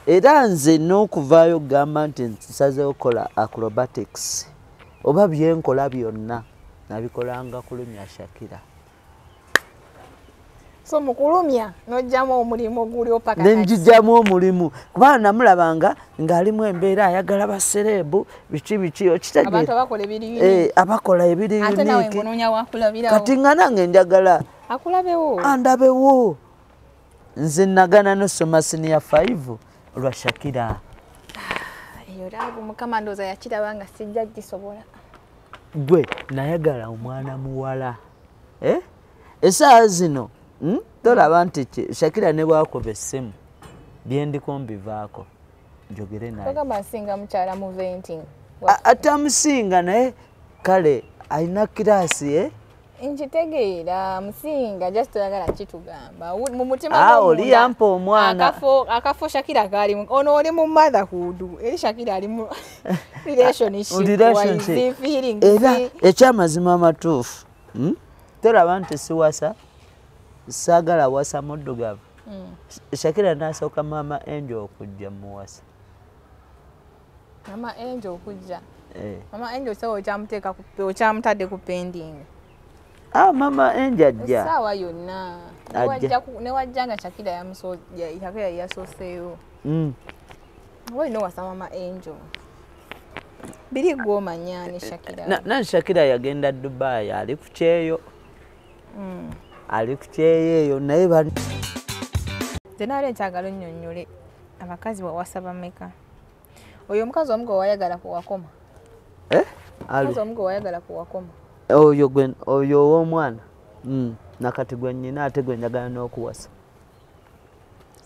era nze n'okuvaayo gamba nti nsazeewo kola acrobatics oba byenkola byonna nabikolanga kulumya Shakira. So mukulumya nojjamu omulimu gulyo paka nenjijjamu omulimu kubanga namulabanga ng'alimu embeera ayagala baserebu biki okitegeera abantu abakola ebiri abakola ebiri ate nawe ngonoonya wakulabirawo kati nga nange njagala akulabewo andabewo nze nagana nosoma senior 5 olwa Shakira. Eyo laabu mukama ndooza yakiraba nga sijja gisobola. Gwe nayagala omwana muwala essaawa zino tolaba nti Shakira ne bwakoba essimu byendiko mbivaako njogere naye togamba nsinga mukyala mu venting atamusinga naye kale alina kiraasi nkitegeera musinga just toyagala kitugamba mu mutima oli yampa omwana akafo Shakira kaalimu ono oli mu motherhood eri Shakira ali mu relationship era ekyamazima amatuufu tolaba nti siwasa saagala wasa muddugavu Shakira n'asooka Mama Angel okujja muwasa. Mama Angel okujja Mama Angel sawa okyamutadde ku pending. Mama Angel ajja essaawa yonna newajja nga Shakira yasoseeyo olina owasa Mama Angel biri gw'omanya ne Shakira na Shakira yagenda Dubai ali ku kyeyo ali ku kyeyo eyo naye nze naale nkyagala onnyonnyole abakazi bawasa bameka oyo omukazi omu gwe wayagala kuwakoma omukazi omu gwe wayagala kuwakoma oyo ow'omwana nakati gwe nnyina ate gwe njagala n'okuwasa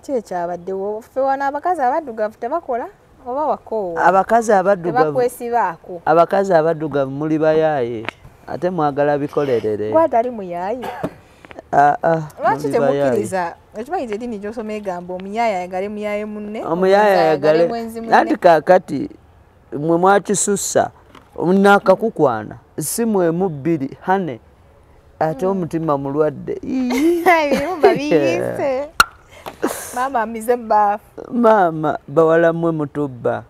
ki ekyabaddewo ffe wano abakazi abaddugavu tebakola oba wakoowa abakazi abaddugavu tebakwesibaako abakazi abaddugavu muli bayaaye ate mwagala bikolerere gwatali muyaayi lwaki temukkiriza ekimanyiza eddiini gy'osoma egamba omuyaaya ayagale muyaaye munne omuyaaya ayagale anti kaakati mwe mwakisussa naakakukwana si mwemu bbiri hane ate omutima mulwadde ebirumba biyise maama amize ebbaafu maama bawala mmwe mutubba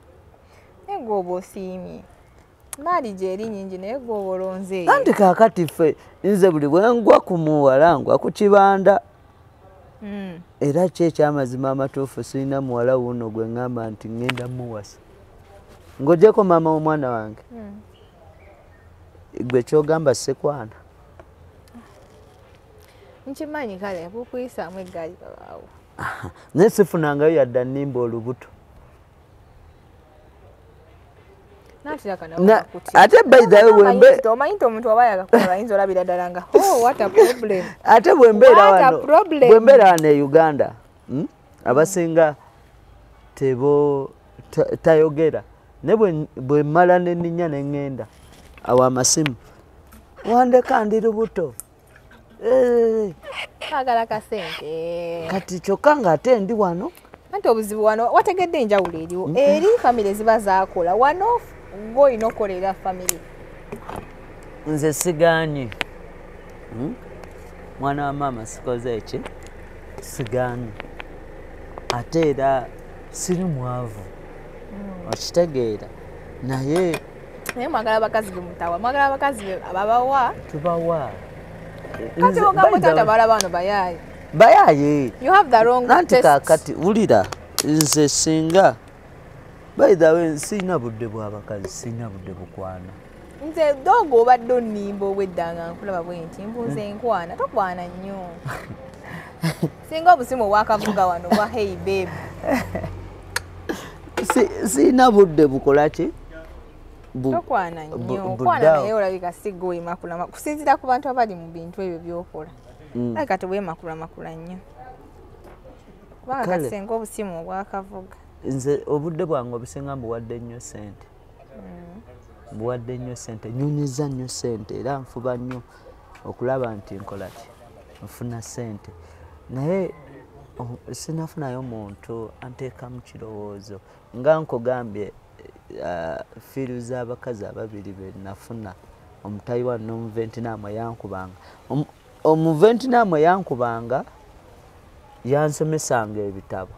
egwe oba osiimye maali gyeri nyingi naye gwe oba olonze anti kaakati ffe nze buli bwe ngwa ku muwala ngwa ku kibanda era ki ekyamazima amatuufu sirina muwala wuno gwe ŋŋamba nti ŋŋenda muwasa ng'ogyeko maama w'omwana wange gwe kyogamba sekwana nkimanyi kale bukuyisaamu eggaali babaawo naye sifunangayo yadda nnimba olubuto ate omanyi nti omuntu oba yagakola ayinza olabira ddala nga what a problem ate bwe mbeera wano e Uganda abasinga tayogera ne bwe mmala nenninya ne ŋŋenda awo amasimu wandeka ndi lubuto agala kasente kati kyokka ng'ate ndi wano anti obuzibu wano wategedde enjawulo eriwo eri famire ziba zaakola wano ng'olina okukolera famire nze sigaanyi mwana wa maama sikoze eki sigaanyi ate era siri mwavu okitegeera naye mwagala abakazi be mutawa mwagala abakazi be ababawa tubawa kati ogamba taata bala bano bayaaye you have the wrong nanti kaakati wulira nze singa by the way sirina budde bw'abakazi sirina budde bukwana nze dogo obadde onnimba obweddanga nkulaba bwe nti mpunze nkwana tokwana nnyo singa obusimu obwakavuga wano bwa hey babe sirina budde bukola ki tokwana nnyo okwana naye olabika sigga weemakulama kusinzira ku bantu abali mu bintu ebyo byokola alika teweemakulanmakula nnyo kubanga kasenga obusimu obwakavuga nze obudde bwange obusinga mbuwadde nnyo sente mbuwadde nnyo sente nyunyiza nnyo sente era nfuba nnyo okulaba nti nkola ki nfuna sente naye sinafunayo muntu anteekamu kirowoozo nga nkogambye fiiru z'abakazi ababiri be nafuna omutaiwan n'omuventinaamu yankubanga omuventinaamu yankubanga yansomesanga ebitabo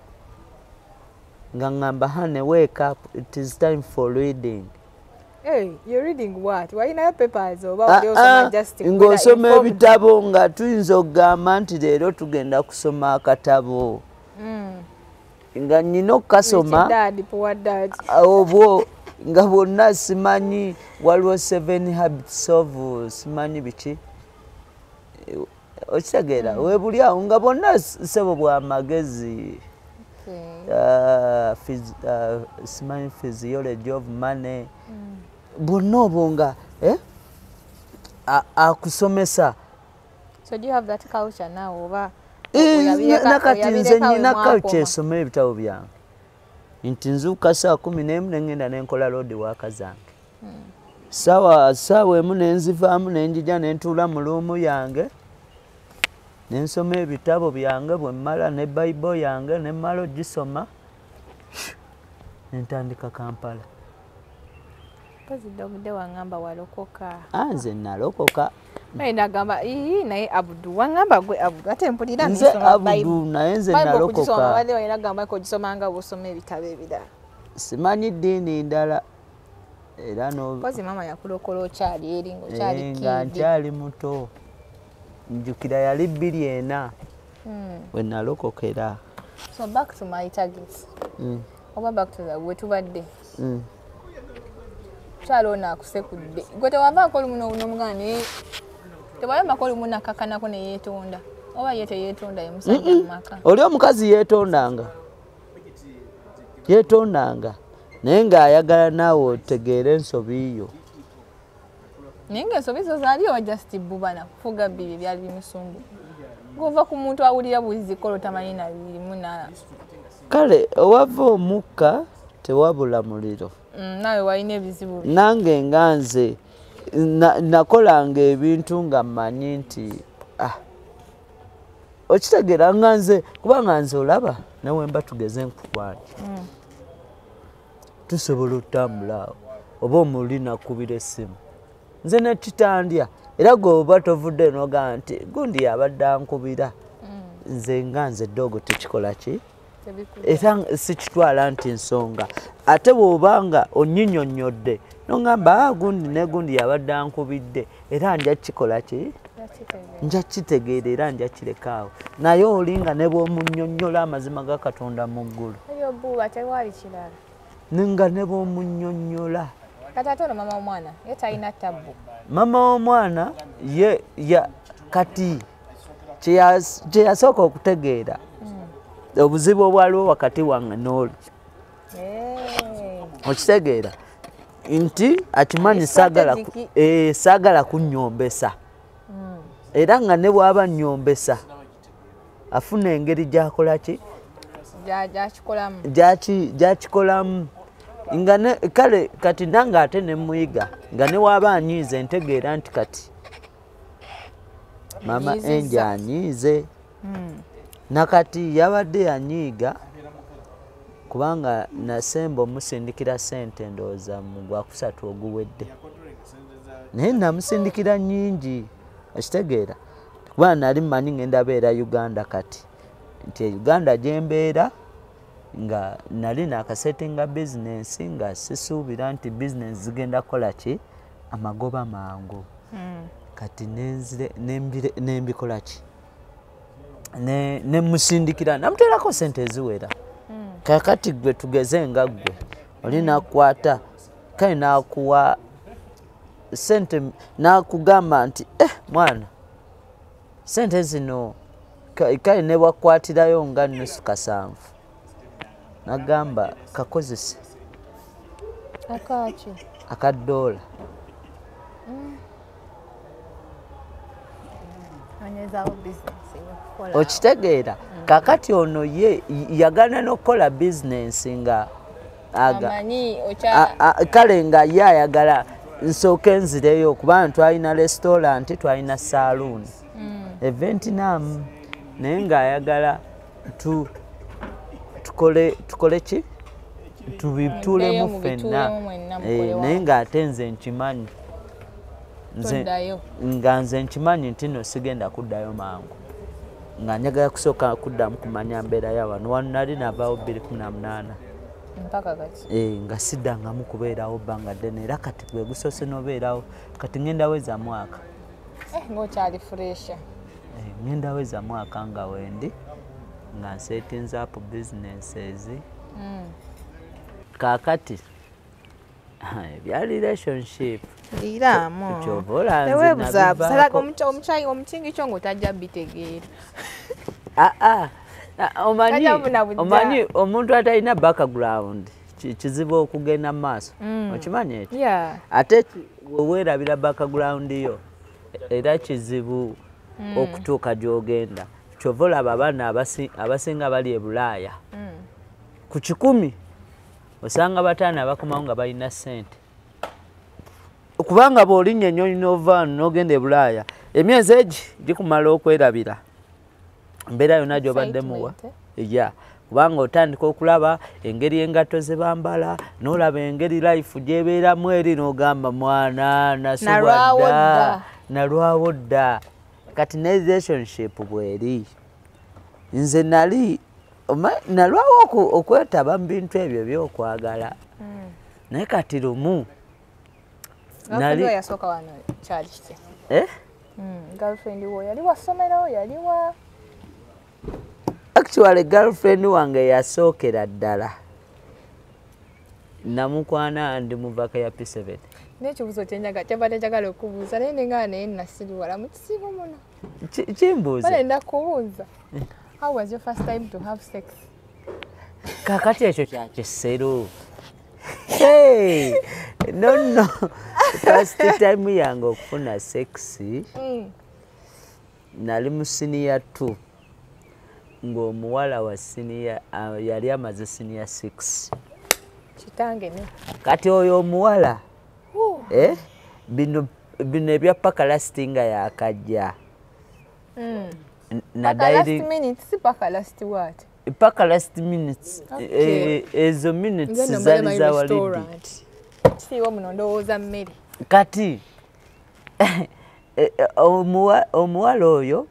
nga ngamba honey wake up, it is time for reading. Hey, you're reading what? Why not papers oba just ng'osoma ebitabo nga tuyinza okugamba nti leero tugenda kusoma akatabo nga nnina okukasoma obwo nga bwonna simanyi waliwo 7 habits of simanyi biki okitegeera webuli awo nga bwonna sebo bwa magezi simanyi physiology of money bwonna obwo nga akusomesa. So do you have that culture now oba nakati nze nnina culture esoma ebitabo byange nti nzuuka 11:00 nengenda nenkola load work zange saawa emu nenzivaamu nenjija nentuula mu luumu yange nensoma ebitabo byange bwe mmala ne Bible yange nemmala ogisoma nentandika Kampala. Dogde wangamba walokoka. Nze nalokoka. Nagamba naye Abudu wangamba gwe Abudu ate mpulira nze Abudu naye nze nalokoka. Wale wayagamba ko gisomanga busoma ebitabo ebirala. Simanyi ddiini ndala era no kozi mama yakulokola okyali eringo kyali kidi. Nga nkyali muto. Njukira yali 2 when nalokokera. So back to my targets. Oba back to the wetubadde. Chalo na kusekudde gote wava ko lumu n'omugane tebayamba ko lumu nakakana ko ne yetonda oba yete yetonda yemusajja mumaka oli omukazi yetondanga naye nga ayagala naawe otegeera ensobi yo ninga ensobi zo zaaliyo just bubana kufuga bibi byali bimusumbu gova ku muntu awulira buzikolo tamanyi na limu na kale owava omukka tewabula muliro. Nawe waine ebizibu nange nganze nakolanga ebintu nga mmanyi nti okitegeera nganze kubanga nze olaba nawe mba tugeze nkukwanyi tusobola okutambula awo oba omuli nakubira essimu nze nekitandya era gwe oba tovudde nogaa nti gundi yabadde ankubira nze nganze ddogo tekikola ki era sikitwala nti nsonga ate bw'obanga onnyinyonnyodde nongamba gundi ne gundi yabadde ankubidde era nja kikola ki nja kitegeera era nja kirekaawo naye olinga ne bw'omunnyonnyola amazima ga Katonda mu ggulu nga ne bw'omunnyonnyola kati ono mama omwana ye talina tabbu mama w'omwana kati kye yasooka okutegeera obuzibu obwaliwo wakati wange n'oli okitegeera nti akimanyi saagala kunnyombesa era nga ne bw'aba nnyombesa afuna engeri gy'akola ki gy'akikolamu nga kale kati nange ate ne muyiga nga ne waba anyiize ntegeera nti kati mama enje anyiize nakati yabadde yanyiiga kubanga nasemba omusindikira sente ndowooza mu gwakusatu oguwedde naye namusindikira nnyingi okitegeera kubanga nali mmanyi ngenda beera Uganda kati nti Uganda gye mbeera nga nali nakasetinga bizinensi nga sisuubira nti bizinensi zigenda kukola ki amagoba mangu kati nembikola ki nemusindikira namuteerako sente eziwera kakati gwe tugeze nga gwe oli nakwata kale nakuwa sente nakugamba nti mwana sente zino kale ne bwakwatirayo nga nusu 7 nagamba kakozese akaki $1 okitegeera kakati ono ye yagana n'okukola bizinensi nga kale nga ye ayagala nsooke nzireyo kubanga twalina restaurant twalina saloon Vietnam naye ng'ayagala tukole ki tubituulemu ffenna naye ng'ate nze nkimanyi nga nze nkimanyi nti no sigenda kuddayo mangu nga njagala kusooka kuddamu kumanya mbeera ya wano nali navaawo 2018 mpaka kati nga siddangamu kubeerawo bbanga ddene era kati gwe gusoose n'obeerawo kati ngenda weza mwaka ng'okyali furesha ngenda weza mwaka nga wendi nga nsettings up businesses kaakati ebya relationship liramu teweebuzaabuza omukingi kyo ng'otajja bitegeera omanyi omuntu atalina background kizibu okugenda mu maaso okimanyi ekyo ate weweerabira background yo era kizibu okutuuka gy'ogenda kyova olaba abaana abasinga bali e Bulaaya ku 100 osanga 5 abakomawo nga balina ssente kubanga bw'olinnya ennyonyi n'ovaanu n'ogenda e Bulaaya emyezi egi gikumala okwerabira mbeera yonna gy'obadde muwa kubanga otandika okulaba engeri engatto ze bambala n'olaba engeri life gy'ebeeramu eri n'ogamba mwana nalwawo dda kati ne relationship bweri nze nalwawo okwetaba mu bintu ebyo by'okwagala naye kati lumu yasooka wano kyali kiti girlfriend wo yali wa ssomero yali wa actually girlfriend wange yasookera ddala namukwana ndi muvaka ya P7 n'ekibuuzo kyembadde njagala okubuuza naye nenga naye nasiriwala mu kisiibo muno kimbuuza balenda kubuuza how was your first time to have sex kakati ekyo kyakisero no first time yange okufuna sexy nali mu senior 2 ng'omuwala wa senior yali amaze senior 6 kitange ne kati oyo omuwala bino ebya paka last nga yakajja paka last minutes ezo minutes zali za walidi siwo muno ndowooza mmere kati omuwala oyo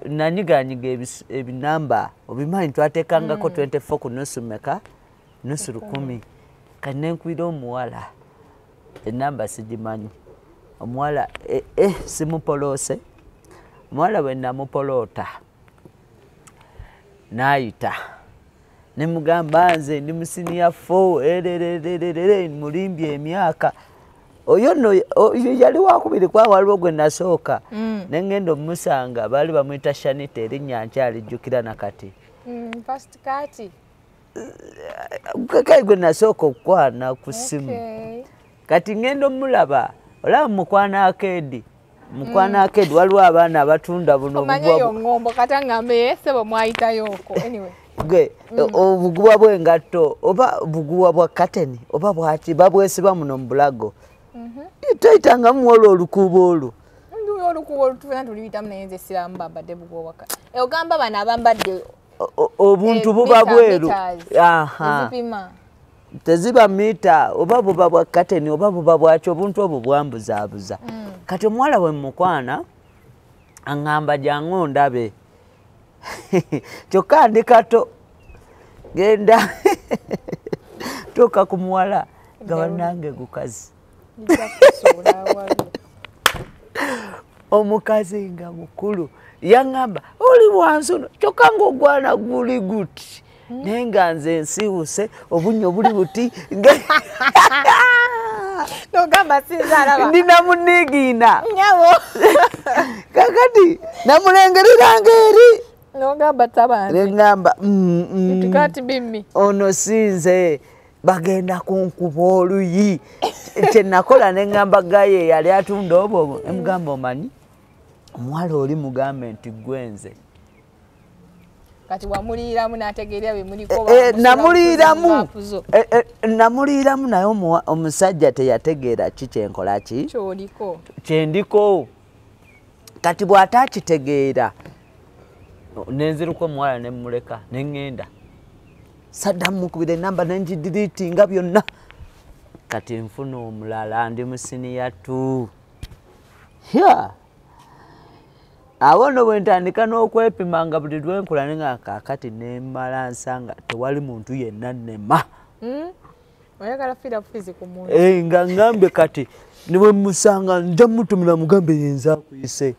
nanyiganyiga ebinamba obimanyi twateekangako 24 ku nusu meka nusu 10 kati nenkwira omuwala enamba sigimanyi omuwala simupoloose omuwala bwe namupoloota n'ayita nemugamba nze ndi musiniya 4 mulimbye emyaka oyo yali wakubiri kwa waliwo gwe nasooka nengenda omusanga baali bamwita Shanita erinnya nkyalijjukira nakati kai gwe nasooka okukwana ku ssimu kati ngenda omulaba olaba mukwana akedi waliwo abaana abatunda buno gwe obuguwa bw'engatto oba buguwa bwa kateni oba bwaki babwesiba muno mu bulago toyitanga muwola olukuubo olwo obuntu buba bweru teziba mita oba buba bwa kateni oba buba bwaki obuntu obwo bwambuzaabuza kati omuwala we mukwana aŋŋamba jangu ondabe kyokka ndi kato genda tuuka ku muwala nga bannange gukazi omukazi nga mukulu yaŋŋamba oli wansi ono kyokka ng'ogwana guli guti naye nga nze nsiwuse obunnyo buli buti ndi namuniigiina kakati namulengereranga eri neŋŋamba ono sinze bagenda kunkuba oluyi kyenakola neŋŋamba gaye yali atunda obwo emugamba omanyi omuwala oli mugambe nti gwenze kati wamuliiramu n'ategeera bye muliko namuliiramu naye omusajja teyategeera ki kyenkola ki kyendiko kati bw'atakitegeera nenziruka omuwala nemuleka neŋŋenda saddamu mukubira enamba nenjidiriitinga byonna kati nfuna omulala ndi musiniya 2 awo no bwe ntandika n'okwepima nga buli lwenkula nenga kaakati nemmala nsanga tewali muntu yenna nnema. Oyagala fira fizi ku muntu. Nga ngambe kati ne bwe musanga nja mutumira mugambe yenza akuyise.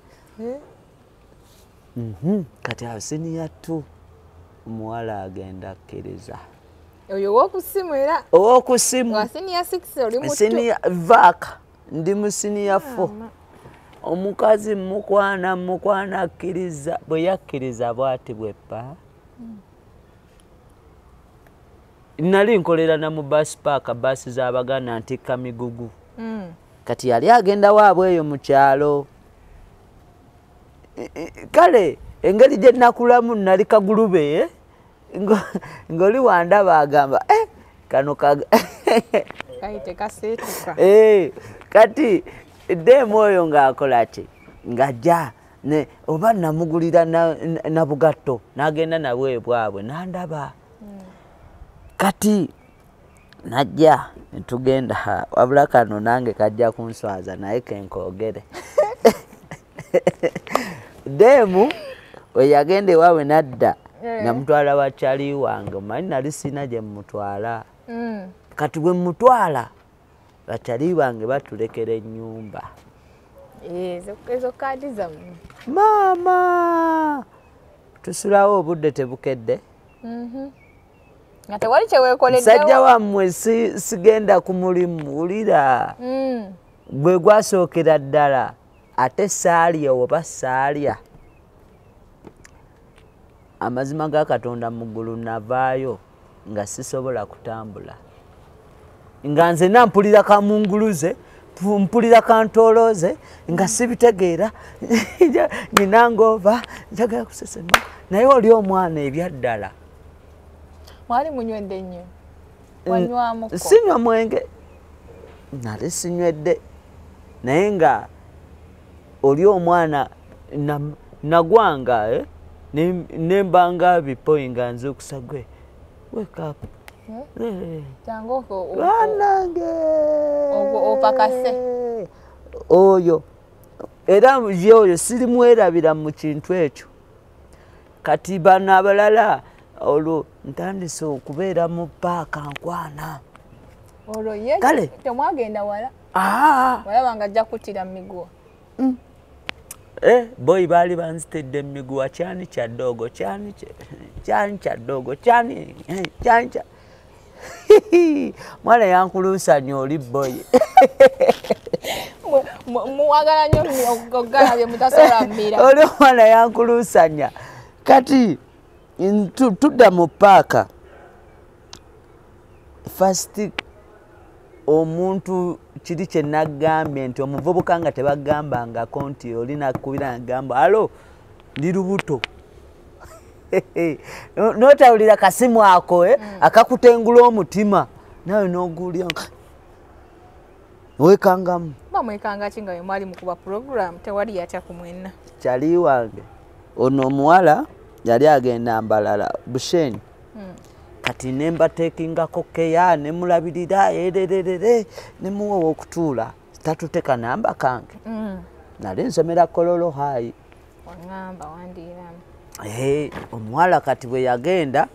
Kati asiniya tu omuwala agenda akkiriza. Oyo w'okusimu era. Ow'okusimu. Wa siniya 6 oli muto. Siniya vaaka ndi mu siniya 4. Omukazi mukwana akkiriza bwe yakkiriza bw'ati bweppa. Nali nkolera na mu bus park basi z'Abaganda ntikka migugu. Kati yali agenda waabwe eyo mu kyalo. Kale engeri gye nakulamu nali kagulube ng'oli wandaba agamba kano kayite kaseetuka. Kati demu oyo ng'akola ki ng'ajja oba namugulira na bugatto n'agenda nabwe bwabwe n'andaba. Kati najja netugenda wabula kano nange kajja kunswaza naye kenkoogere. Demu we yagenda ewaabwe nadda namutwala wakyali wange omanyi nali sina gye mutwala. Kati bwe mutwala bakyali bange batulekera ennyumba. Ezo kaadi zammwe. Maama tusulawo obudde tebukedde. Nga tewali kye weekoleddewo. Sajja wammwe sigenda ku mulimu wulira. Bwe gwasookera ddala ate saalya oba saalya. Amazima ga Katonda mu ggulu navaayo nga sisobola kutambula. Nga nze nampulira kamunguluze, mpulira kantoolooze, nga sibitegeera, nina ngova, njagala kusesema. Naye oli omwana ebyaddala. Mwali munywedde nnyo? Wanywamuko? Sinywa mwenge. Nali sinywedde. Naye nga oli omwana nagwanga nembanga bipoyi nga nze okusagwe. Wake up. Kyangoko banange opakase oyo era yoyo sirimwerabira mu kintu ekyo. Kati bano abalala olwo ntandise okubeera mu paaka nkwana. Olwo ye temwagenda wala? Walaba ajja kuttira mu miguwa. Boyi baali banzitedde mu miguwa kyani kya ddogo kyani kya ddogo kyani kya mwana yankuluusanya oli boyi. Muwagala nnyo okugala bye mutasobola mmira. Oli omwana yankuluusanya. Kati tudda mu paaka. First omuntu kiri kye nagambye nti omuvubuka nga tebagambangako nti oli nakubira nagamba alo ndi lubuto. Notawulira kasimu ako akakutengula omutima nawe n'oguulya weekangamu. Bamwekanga ki nga mwali mukuba program tewali yatya ku mwenna? Kyali wange ono omuwala yali agenda Mbalala Bushenyi. Kati nembateekingako keya nemulabirira ererere nemuwa okutuula tatuteka namba kange. Nali nsomera Kololo High. Wangamba wandiiramu. Omuwala kati bwe yagenda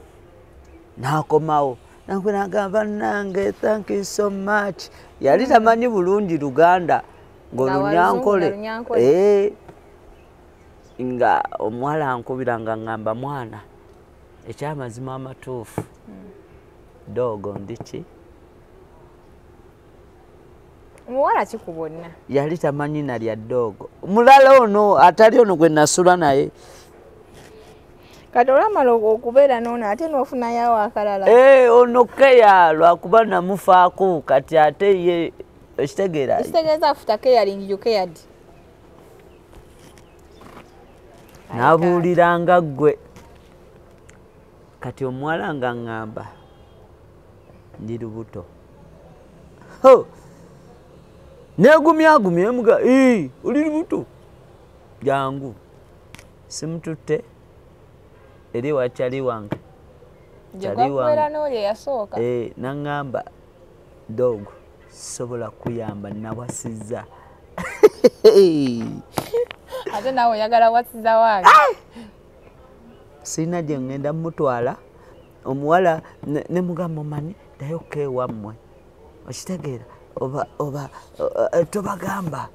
n'akomawo nagamba nange thank you so much. Yali tamanyi bulungi Luganda ng'olunyankole. Nga omuwala ankubira nga ngamba mwana ekyamazima amatuufu dogo ndiki. Omuwala ki ku bonna? Yali tamanyi nalya dogo. Mulala ono atali ono gwe nasula naye. Kati olamala okubeera n'ono ate n'ofunayo akalala. Ono keya lwakuba namufaako kati ate ye ekitegeera. Ekitegeeza afuta caring you cared. Nabuuliranga ggwe. Kati omuwala nga ngamba ndi lubuto. Negumyagumya emuga oli lubuto jangu simututte eri wakyali wange. Gyewakubeera n'oli eyasooka. Nangamba dogo sobola kuyamba nawasizza. ate nawe oyagala wasiza wange sina gye ngenda mutwala omuwala ne mugamba omanyi ddayoka ewammwe okitegeera oba tobagamba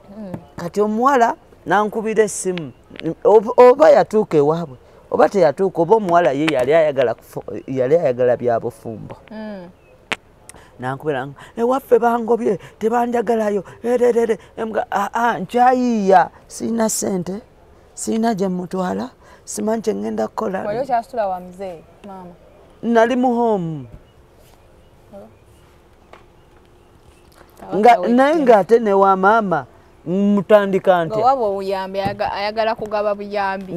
kati omuwala nankubira essimu oba yatuuka ewaabwe oba teyatuuka oba omuwala ye yali ayagala bya bufumbo nankubira ewaffe bangobye tebanjagalayo nkyayiiya sirina ssente sirina gye mutwala simanyi kye ngenda kukola wali okyasitula wa mzee maama nali muhoomu naye ng'ate ne wa maama mutandika ntya waba obuyambi ayagala kugaba buyambi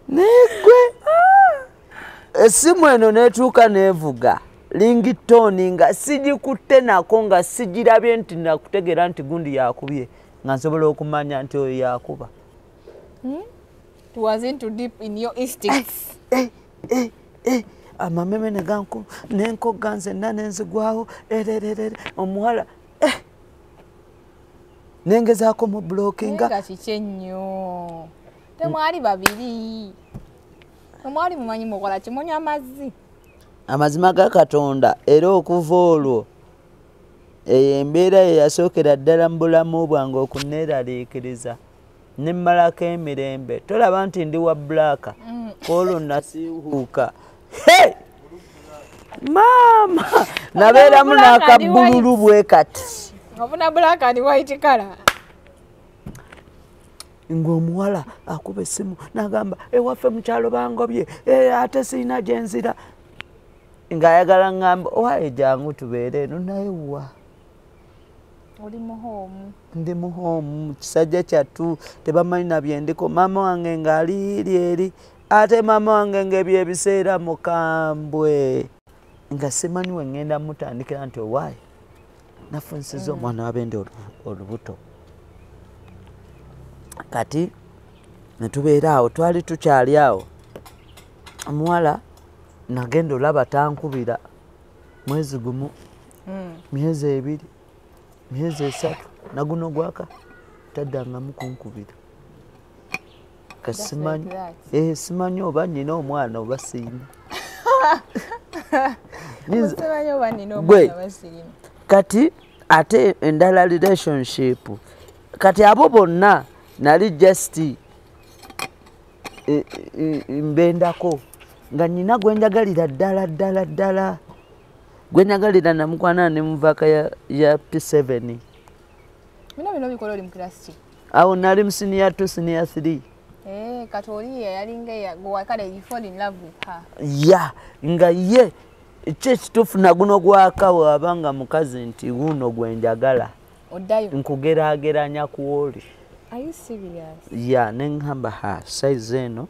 negwe essimu eno netuuka nevuga lingitoni nga sigikutte nako nga sigirabye nti nakutegeera nti gundi yakubye nga nsobola okumanya nti oyo yakuba It wasn't too deep in your instincts. Amameme neganku nenkoga nzenna nenzigwawo omuwala nengezaako mu blockinga nga kiki ennyo temwali babiri temwali mumanyi mukola kimunywa amazzi amazima ga Katonda era okuva olwo eyo embeera ye yasookera ddala mu bulamu bwange okuneeraliikiriza nemmalako emirembe tolaba nti ndi wa bbulaaka olwo nasiihuuka maama nabeeramu n'akabbululu bwe kati obuna black and white color ng'omuwala akuba essimu n'agamba ewaffe mukyalo bangobye ate sirina gye nzira ng'ayagala ŋŋamba owaye jangu tubeere eno naye wa oli muhoomu ndi muhoomu kisajja kyattu tebamanyi na byendiko maama wange ng'aliiri eri ate maama wange ng'ebyo ebiseera mukambwe nga simanyi we ŋŋenda mutandikira nti owaaye nafunsiza omwana wabende olubuto kati netubeera awo twali tukyali awo omuwala nagenda olaba tankubira mwezi gumu myezi ebiri myezi esatu naguno gwaka taddangamu kunkubira kasimanyi simanyi oba nnyina omwana oba siina kati ate endala relationship kati abo bonna nali just mbendako nga nina gwenjagalira ddala gwenjagalira namukwana ne muvaka ya P7 bino bikola oli mu class ki awo nali mu senior 2 senior 3 kati oli yalinga gwakala you fall in love with her ya nga ye ekituufu naguno gwaka wabanga mukazi nti guno gwenjagala oddayo nkugeraageranya kuwoli are you serious ya neŋŋamba ha size eno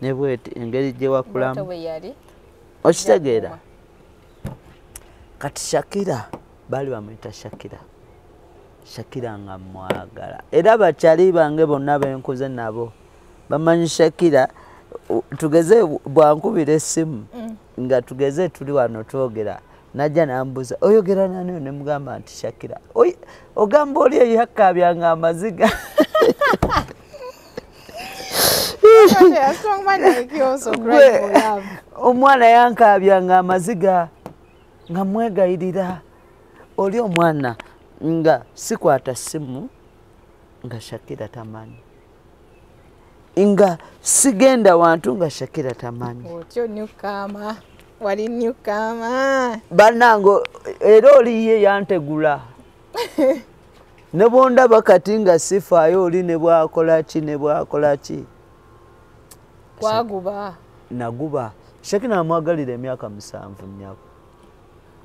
ne bweti engeri gye wakulamu okitegeera kati Shakira baali bamuyita Shakira nga mwagala era bakyali bange bonna benkuze nabo bamanyi Shakira tugeze bwankubira essimu nga tugeze tuli wano twogera najja nambuuza oyogera nani ne mugamba nti Shakira ogamba oli eyakkabyanga amaziga omwana yankabyanga amaziga nga mwegayirira oli omwana nga sikwata simu nga Shakira tamanyi nga sigenda wantu nga Shakira tamanyi otyo newcomer wali newcomer bannango era oli ye yantegula ne bondaba kati nga sifaayo oli ne bwakola ki kwaguba naguba Shakira amwagalira emyaka 7 nnyako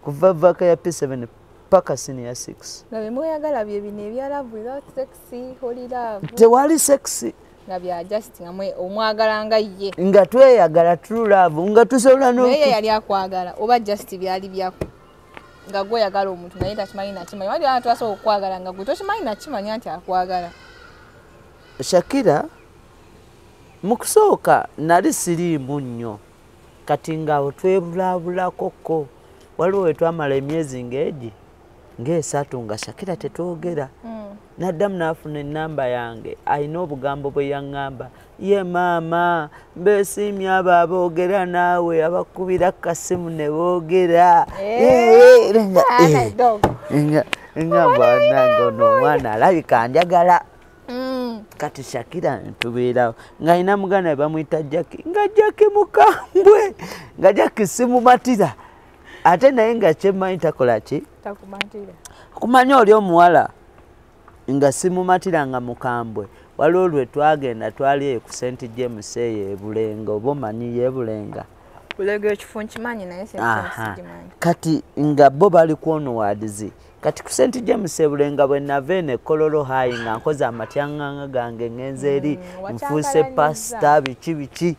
kuva vaka ya P7 paka senior 6 nabe mweyagala bye bino ebyalavu without sexy holy love tewali sexy nga bya just nga omwagala nga ye nga tweyagala true love nga tusobola no naye yali akwagala oba just byali byako nga gwe yagala omuntu naye takimanyi nakimanyi wali abantu asobola okwagala nga gwe tokimanyi nakimanya nti akwagala Shakira mukusooka nali siriimu nnyo kati ngaawo twebulabulakoko waliwo wetwamala emyezi ng'egi ng'esatu nga Shakira tetwogera naddamu n'afuna ennamba yange alina obugambo bwe yaŋŋamba ye maama beesiimye abo aboogera naawe abakubira kasimu ne boogera nga bwanange ono omwana alabika njagala kati Shakira ntubeerawo ng'alina muganda we bamuyita Jackie nga Jackie mukambwe nga Jackie simumatira ate naye nga kyemmanyi takola ki kumanya oli omuwala nga simumatira nga mukambwe waliwo lwe twagenda twali eyo ku St James eyo ebulenga oba omanyi yebulenga kati nga bo bali ku onwards kati ku St James ebulenga bwe nava eno Kololo High nga nkoze amatyaŋŋaŋa gange ngenze eri nfuuse pasita biki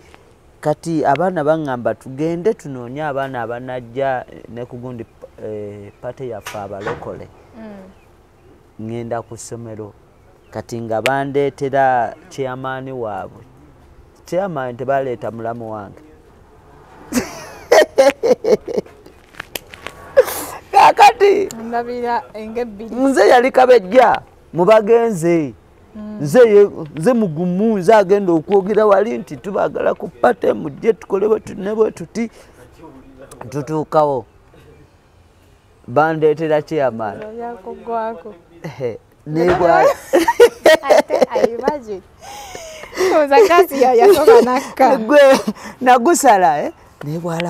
kati abaana baŋŋamba tugende tunoonye abaana abanajja ne ku gundi pate yaffe abalokole ŋŋenda ku ssomero kati nga bandeetera chairman waabwe chairman tebaleeta mulamu wange kakati nze yali kabejja mu bagenze nze mugumu nze agenda okwogera wali nti tubagala ku pate mujje tukole bwe tuti tutuukawo bandeetera chairman gwe nagusala nebwala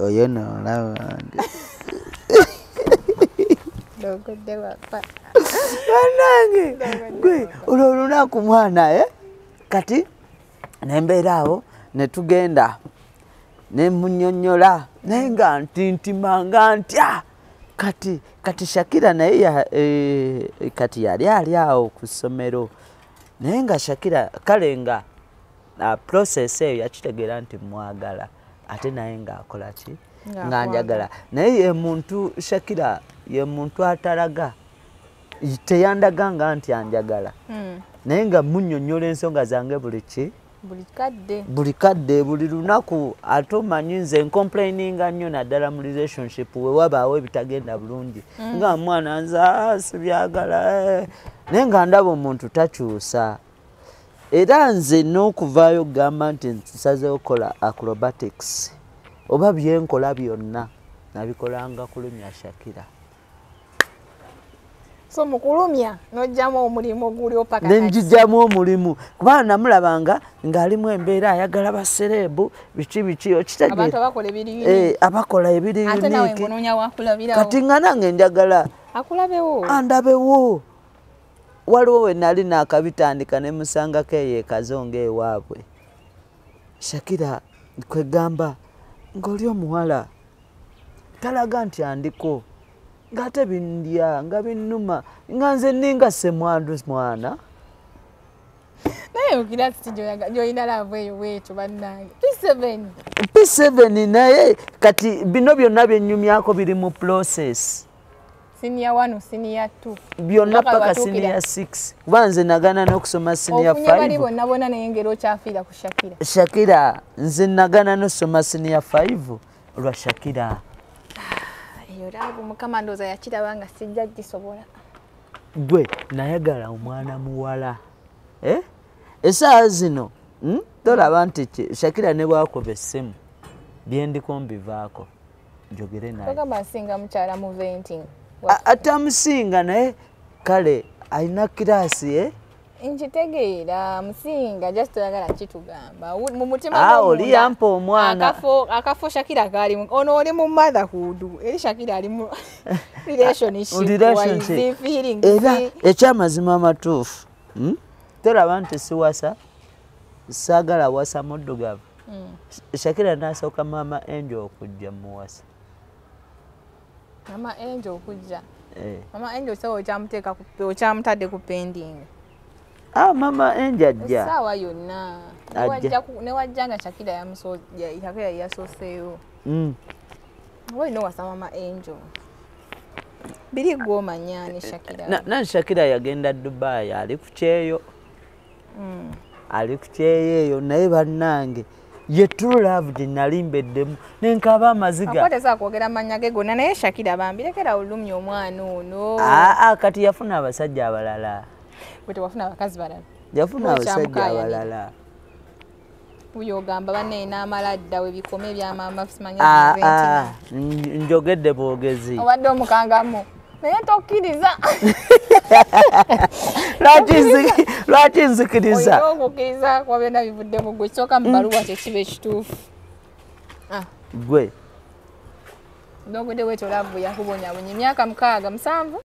oyo nolabandi banange gwe olwo olunaku mwana kati nembeera awo netugenda nemunyonyola naye nga ntintima nga ntya kati Shakira naye kati yali ali awo ku ssomero naye nga Shakira kale nga process eyo yakitegeera nti mwagala ate naye ng'akola ki nga njagala naye ye muntu Shakira ye muntu atalaga teyandaganga nti anjagala naye nga munnyonnyola ensonga zange buli kadde buli lunaku ate omanyi nze ncomplaininga nnyo naddala mu relationship we wabaawo ebitagenda bulungi nga mwana nze sibyagala naye nga ndaba omuntu takyusa era nze n'okuvaayo okugamba nti nsazeewo kola acrobatics oba byenkola byonna nabikolanga kulumya Shakira so mukulumya nojjamu omulimu gulyo paka nenjijjamu omulimu kubanga namulabanga ng'alimu embeera ayagala baserebu biki okitegeera abantu abakola ebiri abakola ebiri ate nawe ngonoonya wakulabirawo kati nga nange njagala akulabewo andabewo waliwo we nali naakabitandika ne musangako eyo ekazonga ewaabwe Shakira kwegamba ng'oli omuwala talaga nti andiko ng'ate bindya nga binnuma nga nze ninga ssemwandu mwana naye okira kiti gy'olina laavu eyo bwetyo bannange P7 naye kati bino byonna byennyumyako biri mu process senior 1 senior 2 byonna paka senior 6 kuba nze nagana n'okusoma senior 5 bali bonna bona naye ngero kyafiira ku Shakira nze nagana n'okusoma senior 5 olwa Shakira eyo laavu mukama ndooza yakiraba nga sijja gisobola gwe nayagala omwana muwala essaawa zino tolaba nti Shakira ne bwakoba essimu byendiko mbivaako njogere naye togamba nsinga mukyala mu venting atamusinga naye kale alina kiraasi nkitegeera musinga just oyagala kitugamba mu mutima oli yampa omwana akafo Shakira kaalimu ono oli mu motherhood eri Shakira ali mu relationship era ekyamazima amatuufu tolaba nti siwasa saagala wasa muddugavu Shakira n'asooka Mama Angel okujja muwasa Mama Angel okujja Mama Angel sawa okyamutadde ku pending Mama Angel ajja essaawa yonna newajja nga Shakira yasoseewo olina owasa Mama Angel biri gw'omanya ne Shakira nani Shakira yagenda Dubai ali ku kyeyo ali ku kyeyo eyo naye bannange ye true love nalimbeddemu nenkaba amaziga akwateza kwogera amanya ge gonna naye Shakira bambirekera olumya omwana ono kati yafuna abasajja abalala bwe wafuna abakazi balala yafuna abasajja abalala uyo ogamba banne n'amala dda we bikome bya maama simanya njogedde bwogezi obadde omukangamu naye tokkiriza lwaki nzikiriza okukkiriza kuba byonna bivuddemu gwe kisooka mu baluwa kyekiba ekituufu gwe nogudde wetyo lavu yakubonyabonya emyaka 6 7